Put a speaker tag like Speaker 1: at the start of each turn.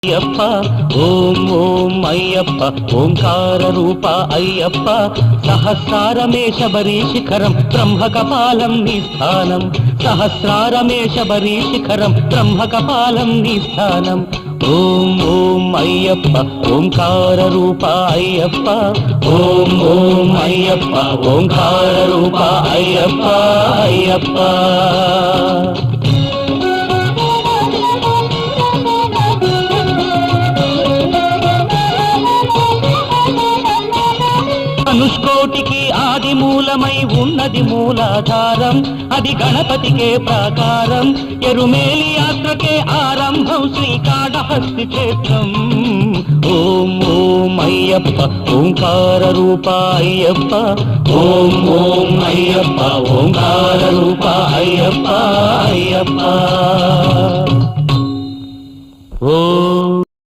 Speaker 1: అయ్యప్ప ఓం ఓం అయ్యప్ప ఓంకార రూప అయ్యప్ప సహస్రారమే శబరీ శిఖరం బ్రహ్మకపాలం నీ స్థానం సహస్రారమే శబరీ శిఖరం బ్రహ్మకపాలం నీ స్థానం ఓం ఓం అయ్యప్ప ఓంకార రూప అయ్యప్ప ఓం ఓం అయ్యప్ప ఓంకార రూప అయ్యప్ప అయ్యప్ప అనుష్కోటికి ఆది మూలమై ఉన్నది మూలాధారం అది గణపతికే ప్రాకారం ఎరుమేలి యాత్రకే ఆరంభం శ్రీకాళహస్తి క్షేత్రం ఓం ఓం అయ్యప్ప ఓంకార రూప అయ్యప్ప ఓం ఓం అయ్యప్ప ఓంకార రూప అయ్యప్ప అయ్యప్ప ఓం